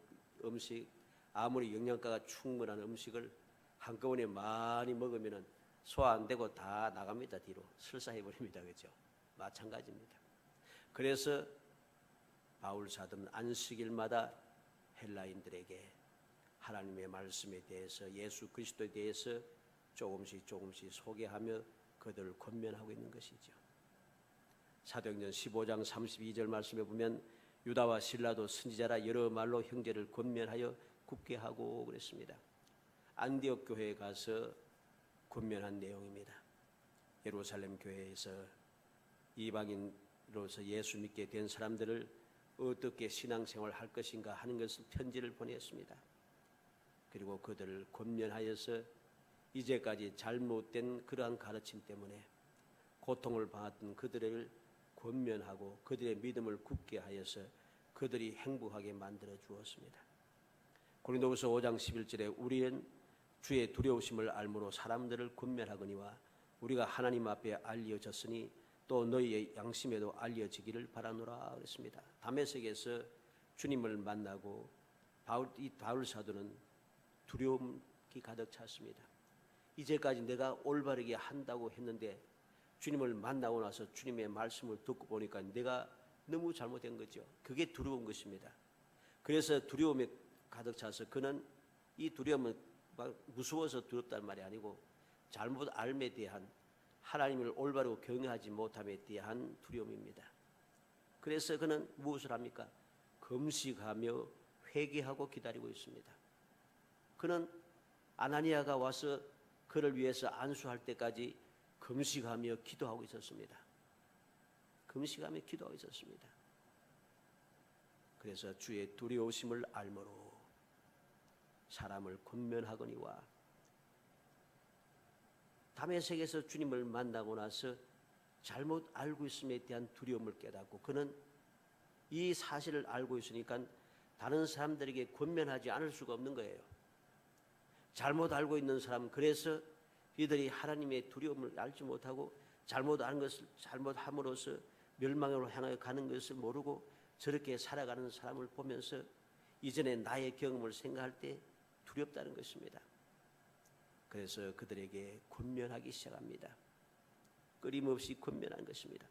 음식, 아무리 영양가가 충분한 음식을 한꺼번에 많이 먹으면 소화 안 되고 다 나갑니다. 뒤로 설사해버립니다. 그렇죠? 마찬가지입니다. 그래서 바울 사도는 안식일마다 헬라인들에게 하나님의 말씀에 대해서, 예수 그리스도에 대해서 조금씩 소개하며 그들을 권면하고 있는 것이죠. 사도행전 15장 32절 말씀에 보면 유다와 실라도 선지자라 여러 말로 형제를 권면하여 굳게 하고 그랬습니다. 안디옥 교회에 가서 권면한 내용입니다. 예루살렘 교회에서 이방인으로서 예수 믿게 된 사람들을 어떻게 신앙생활을 할 것인가 하는 것을 편지를 보냈습니다. 그리고 그들을 권면하여서 이제까지 잘못된 그러한 가르침 때문에 고통을 받았던 그들을 권면하고 그들의 믿음을 굳게 하여서 그들이 행복하게 만들어 주었습니다. 고린도후서 5장 11절에 우리는 주의 두려우심을 알므로 사람들을 권면하거니와 우리가 하나님 앞에 알려졌으니 또 너희의 양심에도 알려지기를 바라노라 그랬습니다. 다메섹에서 주님을 만나고 바울 사도는 두려움이 가득 찼습니다. 이제까지 내가 올바르게 한다고 했는데 주님을 만나고 나서 주님의 말씀을 듣고 보니까 내가 너무 잘못된 거죠. 그게 두려운 것입니다. 그래서 두려움에 가득 차서 그는 이 두려움은 무서워서 두렵다는 말이 아니고 잘못 알에 대한, 하나님을 올바르고 경외하지 못함에 대한 두려움입니다. 그래서 그는 무엇을 합니까? 금식하며 회개하고 기다리고 있습니다. 그는 아나니아가 와서 그를 위해서 안수할 때까지 금식하며 기도하고 있었습니다. 금식하며 기도하고 있었습니다. 그래서 주의 두려우심을 알므로 사람을 권면하거니와, 다메섹에서 주님을 만나고 나서 잘못 알고 있음에 대한 두려움을 깨닫고 그는 이 사실을 알고 있으니까 다른 사람들에게 권면하지 않을 수가 없는 거예요. 잘못 알고 있는 사람, 그래서 이들이 하나님의 두려움을 알지 못하고 잘못 아는 것을 잘못함으로써 멸망으로 향하여 가는 것을 모르고 저렇게 살아가는 사람을 보면서 이전에 나의 경험을 생각할 때 두렵다는 것입니다. 그래서 그들에게 권면하기 시작합니다. 끊임없이 권면한 것입니다.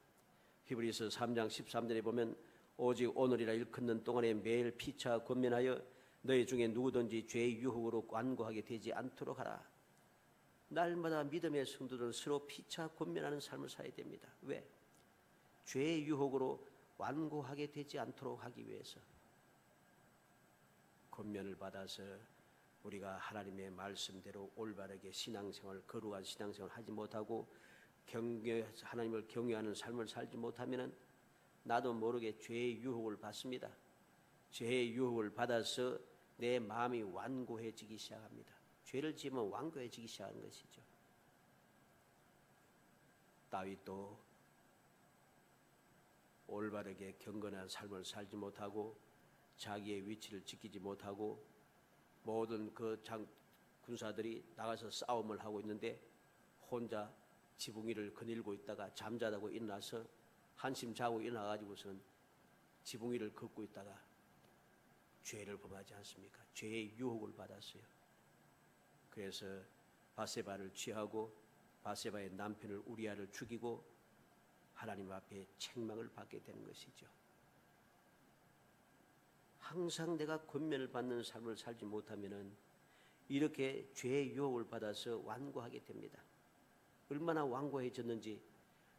히브리서 3장 13절에 보면 오직 오늘이라 일컫는 동안에 매일 피차 권면하여 너희 중에 누구든지 죄의 유혹으로 완고하게 되지 않도록 하라. 날마다 믿음의 성도들은 서로 피차 권면하는 삶을 살아야 됩니다. 왜? 죄의 유혹으로 완고하게 되지 않도록 하기 위해서. 권면을 받아서 우리가 하나님의 말씀대로 올바르게 신앙생활, 거룩한 신앙생활을 하지 못하고 하나님을 경외하는 삶을 살지 못하면 나도 모르게 죄의 유혹을 받습니다. 죄의 유혹을 받아서 내 마음이 완고해지기 시작합니다. 죄를 지으면 완고해지기 시작하는 것이죠. 다윗도 올바르게 경건한 삶을 살지 못하고 자기의 위치를 지키지 못하고 모든 그 군사들이 나가서 싸움을 하고 있는데 혼자 지붕 위를 거닐고 있다가 잠자다고 일어나서 한심 자고 일어나가지고서는 지붕 위를 걷고 있다가 죄를 범하지 않습니까? 죄의 유혹을 받았어요. 그래서 바세바를 취하고 바세바의 남편을 우리아를 죽이고 하나님 앞에 책망을 받게 되는 것이죠. 항상 내가 권면을 받는 삶을 살지 못하면은 이렇게 죄의 유혹을 받아서 완고하게 됩니다. 얼마나 완고해졌는지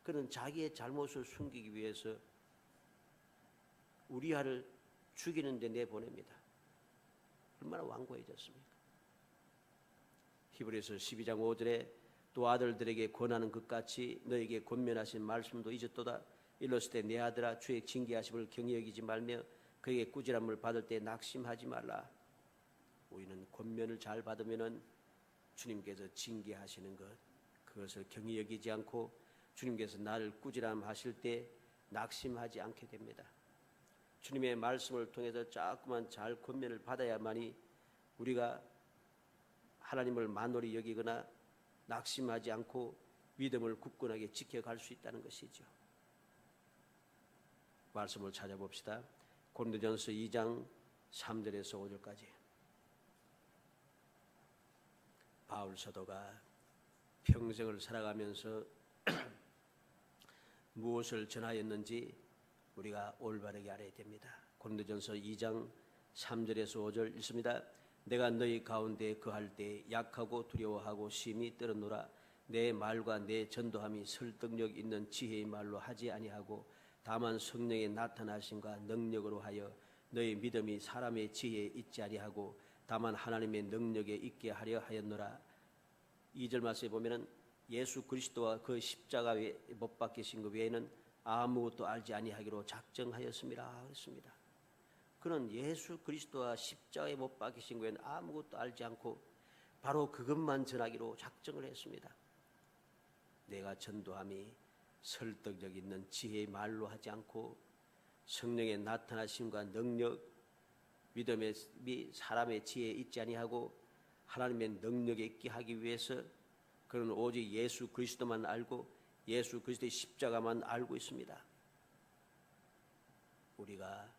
그는 자기의 잘못을 숨기기 위해서 우리아를 죽이는 데 내보냅니다. 얼마나 완고해졌습니까? 히브리서 12장 5절에 또 아들들에게 권하는 것 같이 너에게 권면하신 말씀도 잊었도다. 일렀을 때 내 아들아 주의 징계하심을 경히 여기지 말며 그에게 꾸지람을 받을 때 낙심하지 말라. 우리는 권면을 잘 받으면은 주님께서 징계하시는 것, 그것을 경히 여기지 않고 주님께서 나를 꾸지람하실 때 낙심하지 않게 됩니다. 주님의 말씀을 통해서 자꾸만 잘 권면을 받아야만이 우리가 하나님을 만홀히 여기거나 낙심하지 않고 믿음을 굳건하게 지켜갈 수 있다는 것이죠. 말씀을 찾아봅시다. 고린도전서 2장 3절에서 5절까지. 바울 사도가 평생을 살아가면서 무엇을 전하였는지 우리가 올바르게 알아야 됩니다. 고린도전서 2장 3절에서 5절 읽습니다. 내가 너희 가운데 거할 때 약하고 두려워하고 심히 떨어노라. 내 말과 내 전도함이 설득력 있는 지혜의 말로 하지 아니하고 다만 성령의 나타나심과 능력으로 하여 너희 믿음이 사람의 지혜에 있지 아니하고 다만 하나님의 능력에 있게 하려 하였노라. 2절 말씀에 보면은 예수 그리스도와 그 십자가에 못 박히신 것 외에는 아무것도 알지 아니하기로 작정하였습니다. 그렇습니다. 그는 예수 그리스도와 십자가에 못 박히신 것 외에는 아무것도 알지 않고 바로 그것만 전하기로 작정을 했습니다. 내가 전도함이 설득력 있는 지혜의 말로 하지 않고 성령의 나타나심과 능력, 믿음의 사람의 지혜에 있지 아니하고 하나님의 능력에 있게 하기 위해서 그는 오직 예수 그리스도만 알고 예수 그리스도의 십자가만 알고 있습니다. 우리가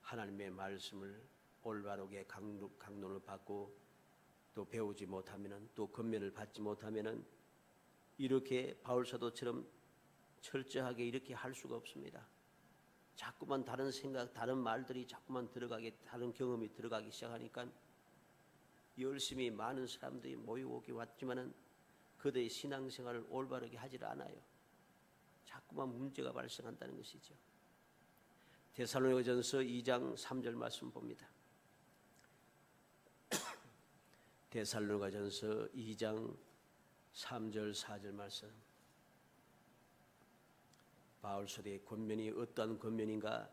하나님의 말씀을 올바르게 강론을 받고 또 배우지 못하면은 또 권면을 받지 못하면은 이렇게 바울 사도처럼 철저하게 이렇게 할 수가 없습니다. 자꾸만 다른 생각, 다른 말들이 자꾸만 들어가게, 다른 경험이 들어가기 시작하니까 열심히 많은 사람들이 모여오기 왔지만은 그들의 신앙생활을 올바르게 하질 않아요. 자꾸만 문제가 발생한다는 것이죠. 데살로니가전서 2장 3절 말씀 봅니다. 데살로니가전서 2장 3절 4절 말씀. 바울 사도의 권면이 어떠한 권면인가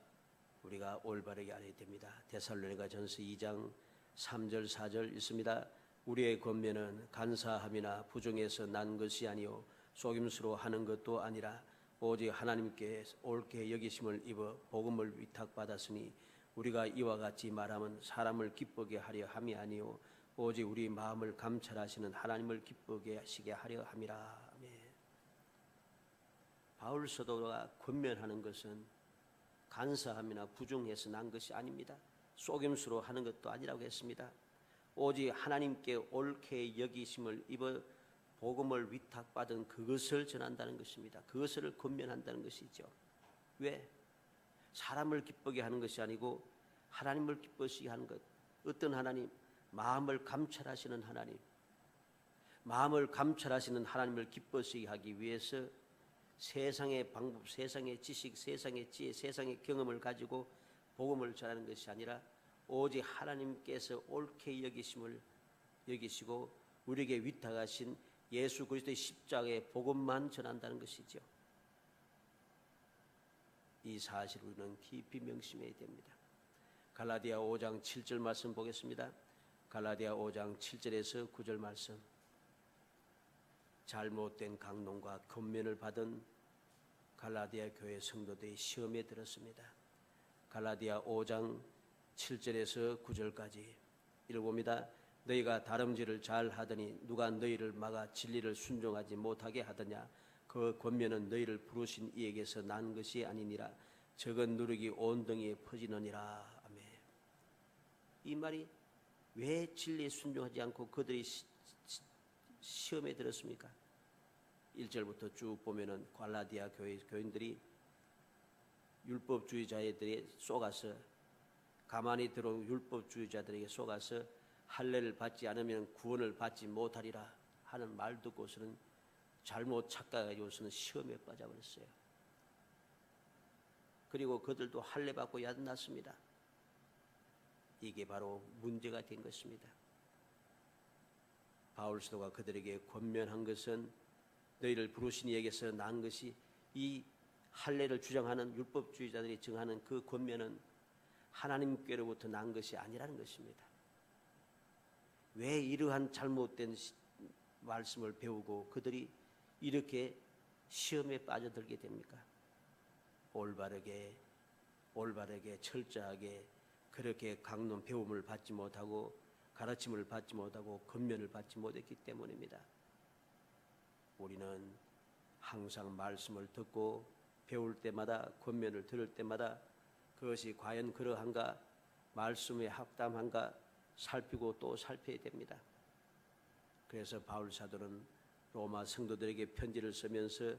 우리가 올바르게 알아야 됩니다. 데살로니가전서 2장 3절 4절 있습니다. 우리의 권면은 간사함이나 부정에서 난 것이 아니요 속임수로 하는 것도 아니라 오직 하나님께 옳게 여기심을 입어 복음을 위탁받았으니 우리가 이와 같이 말하면 사람을 기쁘게 하려 함이 아니요 오직 우리 마음을 감찰하시는 하나님을 기쁘게 하시게 하려 함이라. 아멘. 바울 사도가 권면하는 것은 간사함이나 부정해서 난 것이 아닙니다. 속임수로 하는 것도 아니라고 했습니다. 오직 하나님께 옳게 여기심을 입어 복음을 위탁받은 그것을 전한다는 것입니다. 그것을 권면한다는 것이죠. 왜? 사람을 기쁘게 하는 것이 아니고 하나님을 기쁘시게 하는 것. 어떤 하나님? 마음을 감찰하시는 하나님. 마음을 감찰하시는 하나님을 기쁘시게 하기 위해서 세상의 방법, 세상의 지식, 세상의 지혜, 세상의 경험을 가지고 복음을 전하는 것이 아니라 오직 하나님께서 옳게 여기시고 우리에게 위탁하신 예수 그리스도의 십자가의 복음만 전한다는 것이죠. 이 사실을 우리는 깊이 명심해야 됩니다. 갈라디아 5장 7절 말씀 보겠습니다. 갈라디아 5장 7절에서 9절 말씀. 잘못된 강론과 권면을 받은 갈라디아 교회 성도들이 시험에 들었습니다. 갈라디아 5장 7절에서 9절까지 읽어봅니다. 너희가 다름질을 잘 하더니 누가 너희를 막아 진리를 순종하지 못하게 하더냐. 그 권면은 너희를 부르신 이에게서 난 것이 아니니라. 적은 누룩이 온 등에 퍼지느니라. 아멘. 이 말이 왜 진리에 순종하지 않고 그들이 시험에 들었습니까? 1절부터 쭉 보면은 갈라디아 교인들이 율법주의자들에 속아서 가만히 들어온 율법주의자들에게 속아서 할례를 받지 않으면 구원을 받지 못하리라 하는 말 듣고서는 잘못 착각하고서는 시험에 빠져버렸어요. 그리고 그들도 할례 받고 야단났습니다. 이게 바로 문제가 된 것입니다. 바울 사도가 그들에게 권면한 것은 너희를 부르신 이에게서 난 것이 이 할례를 주장하는 율법주의자들이 정하는 그 권면은 하나님께로부터 난 것이 아니라는 것입니다. 왜 이러한 잘못된 말씀을 배우고 그들이 이렇게 시험에 빠져들게 됩니까? 올바르게 철저하게 그렇게 강론 배움을 받지 못하고 가르침을 받지 못하고 권면을 받지 못했기 때문입니다. 우리는 항상 말씀을 듣고 배울 때마다 권면을 들을 때마다 그것이 과연 그러한가 말씀에 합당한가 살피고 또 살펴야 됩니다. 그래서 바울 사도는 로마 성도들에게 편지를 쓰면서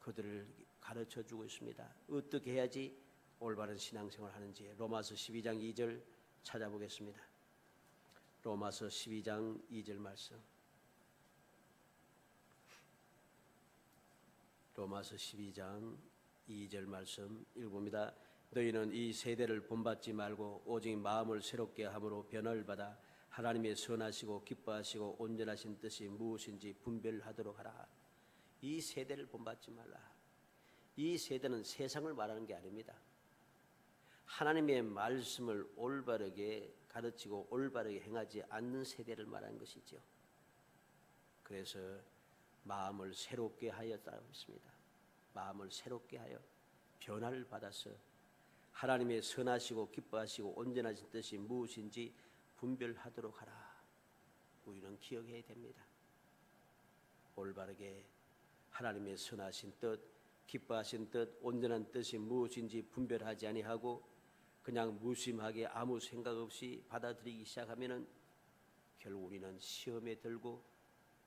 그들을 가르쳐 주고 있습니다. 어떻게 해야지 올바른 신앙생활을 하는지 로마서 12장 2절 찾아보겠습니다. 로마서 12장 2절 말씀. 로마서 12장 2절 말씀 읽어봅니다. 너희는 이 세대를 본받지 말고 오직 마음을 새롭게 함으로 변화를 받아 하나님의 선하시고 기뻐하시고 온전하신 뜻이 무엇인지 분별하도록 하라. 이 세대를 본받지 말라. 이 세대는 세상을 말하는 게 아닙니다. 하나님의 말씀을 올바르게 가르치고 올바르게 행하지 않는 세대를 말하는 것이죠. 그래서 마음을 새롭게 하였다고 했습니다. 마음을 새롭게 하여 변화를 받아서 하나님의 선하시고 기뻐하시고 온전하신 뜻이 무엇인지 분별하도록 하라. 우리는 기억해야 됩니다. 올바르게 하나님의 선하신 뜻, 기뻐하신 뜻, 온전한 뜻이 무엇인지 분별하지 아니하고 그냥 무심하게 아무 생각 없이 받아들이기 시작하면은 결국 우리는 시험에 들고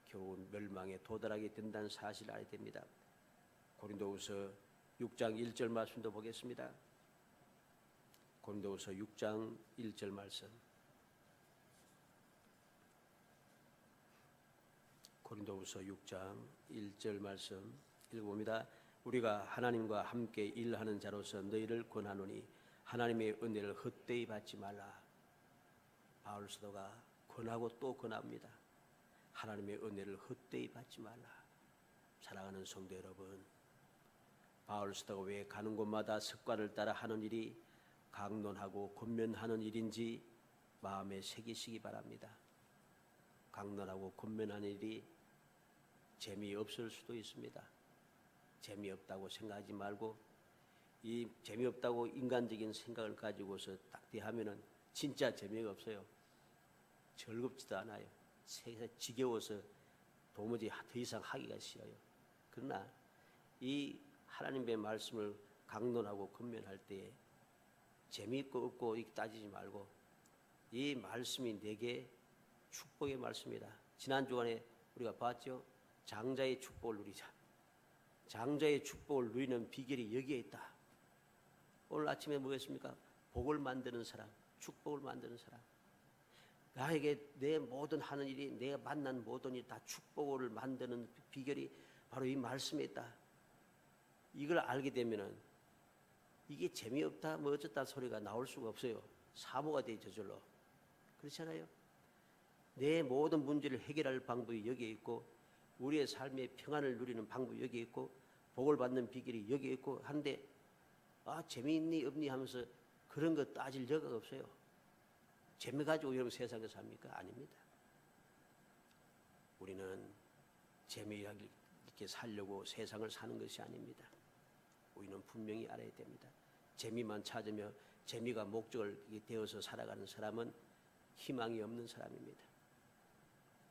결국 멸망에 도달하게 된다는 사실을 알아야 됩니다. 고린도후서 6장 1절 말씀도 보겠습니다. 고린도후서 6장 1절 말씀. 고린도후서 6장 1절 말씀 읽어봅니다. 우리가 하나님과 함께 일하는 자로서 너희를 권하노니 하나님의 은혜를 헛되이 받지 말라. 바울 사도가 권하고 또 권합니다. 하나님의 은혜를 헛되이 받지 말라. 사랑하는 성도 여러분, 바울 사도가 왜 가는 곳마다 습관을 따라 하는 일이 강론하고 권면하는 일인지 마음에 새기시기 바랍니다. 강론하고 권면하는 일이 재미없을 수도 있습니다. 재미없다고 생각하지 말고 이 재미없다고 인간적인 생각을 가지고서 딱 대하면은 진짜 재미가 없어요. 즐겁지도 않아요. 세상 지겨워서 도무지 더 이상 하기가 싫어요. 그러나 이 하나님의 말씀을 강론하고 권면할 때에 재미있고 없고 따지지 말고 이 말씀이 내게 축복의 말씀이다. 지난 주간에 우리가 봤죠. 장자의 축복을 누리자. 장자의 축복을 누리는 비결이 여기에 있다. 오늘 아침에 뭐였습니까? 복을 만드는 사람, 축복을 만드는 사람. 나에게 내 모든 하는 일이, 내가 만난 모든 일이 다 축복을 만드는 비결이 바로 이 말씀에 있다. 이걸 알게 되면은 이게 재미없다 뭐 어쩌다 소리가 나올 수가 없어요. 사모가 돼 저절로. 그렇잖아요. 내 모든 문제를 해결할 방법이 여기에 있고 우리의 삶의 평안을 누리는 방법이 여기에 있고 복을 받는 비결이 여기에 있고 한데 재미있니 없니 하면서 그런 거 따질 여가가 없어요. 재미 가지고 여러분 세상에 삽니까? 아닙니다. 우리는 재미있게 살려고 세상을 사는 것이 아닙니다. 우리는 분명히 알아야 됩니다. 재미만 찾으며 재미가 목적을 되어서 살아가는 사람은 희망이 없는 사람입니다.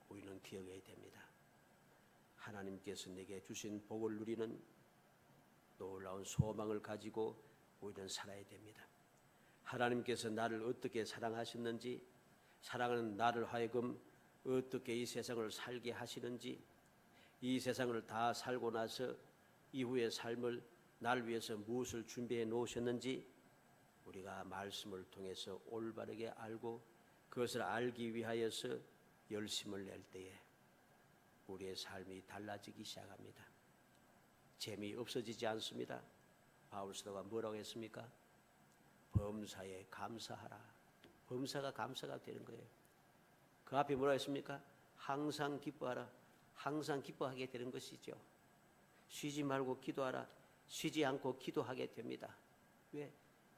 우리는 기억해야 됩니다. 하나님께서 내게 주신 복을 누리는 놀라운 소망을 가지고 우리는 살아야 됩니다. 하나님께서 나를 어떻게 사랑하셨는지, 사랑하는 나를 하여금 어떻게 이 세상을 살게 하시는지, 이 세상을 다 살고 나서 이후의 삶을 나를 위해서 무엇을 준비해 놓으셨는지 우리가 말씀을 통해서 올바르게 알고 그것을 알기 위하여서 열심을 낼 때에 우리의 삶이 달라지기 시작합니다. 재미없어지지 않습니다. 바울 사도가 뭐라고 했습니까? 범사에 감사하라. 범사가 감사가 되는 거예요. 그 앞에 뭐라고 했습니까? 항상 기뻐하라. 항상 기뻐하게 되는 것이죠. 쉬지 말고 기도하라. 쉬지 않고 기도하게 됩니다. 왜?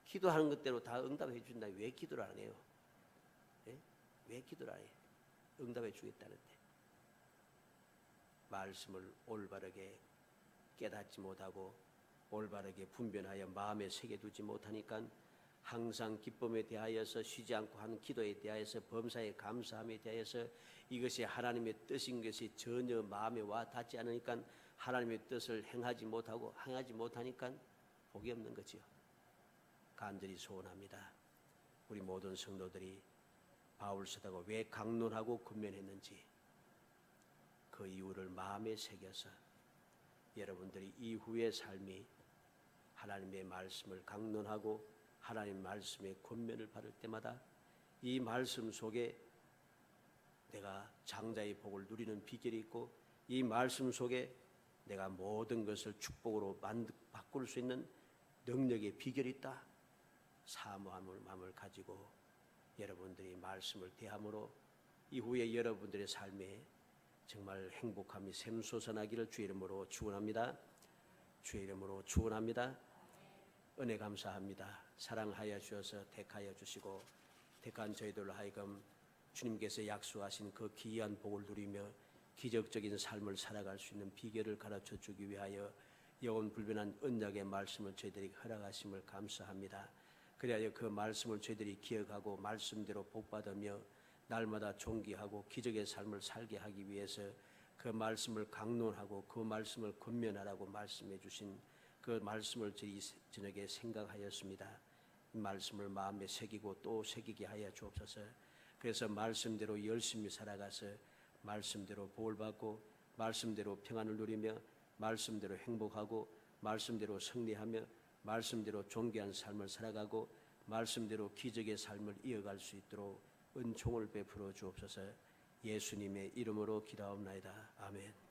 기도하는 것대로 다 응답해 준다. 왜 기도를 안 해요? 예? 왜 기도를 안 해요? 응답해 주겠다는데. 말씀을 올바르게 깨닫지 못하고 올바르게 분별하여 마음에 새겨두지 못하니까 항상 기쁨에 대하여서 쉬지 않고 하는 기도에 대하여서 범사에 감사함에 대하여서 이것이 하나님의 뜻인 것이 전혀 마음에 와 닿지 않으니까 하나님의 뜻을 행하지 못하니까 복이 없는 거지요. 간절히 소원합니다. 우리 모든 성도들이 바울 사도가 왜 강론하고 권면했는지 그 이유를 마음에 새겨서 여러분들이 이후의 삶이 하나님의 말씀을 강론하고 하나님 말씀의 권면을 받을 때마다 이 말씀 속에 내가 장자의 복을 누리는 비결이 있고 이 말씀 속에 내가 모든 것을 축복으로 바꿀 수 있는 능력의 비결이 있다. 사모함을 마음을 가지고 여러분들이 말씀을 대함으로 이후에 여러분들의 삶에 정말 행복함이 샘솟아나기를 주의 이름으로 축원합니다. 주의 이름으로 축원합니다. 은혜 감사합니다. 사랑하여 주셔서 택하여 주시고 택한 저희들로 하여금 주님께서 약속하신 그 기이한 복을 누리며 기적적인 삶을 살아갈 수 있는 비결을 가르쳐 주기 위하여 영원 불변한 언약의 말씀을 저희들이 허락하심을 감사합니다. 그래야 그 말씀을 저희들이 기억하고 말씀대로 복받으며 날마다 존귀하고 기적의 삶을 살게 하기 위해서 그 말씀을 강론하고 그 말씀을 권면하라고 말씀해 주신 그 말씀을 저희 저녁에 생각하였습니다. 이 말씀을 마음에 새기고 또 새기게 하여 주옵소서. 그래서 말씀대로 열심히 살아가서 말씀대로 복을 받고 말씀대로 평안을 누리며 말씀대로 행복하고 말씀대로 승리하며 말씀대로 존귀한 삶을 살아가고 말씀대로 기적의 삶을 이어갈 수 있도록 은총을 베풀어 주옵소서. 예수님의 이름으로 기도하옵나이다. 아멘.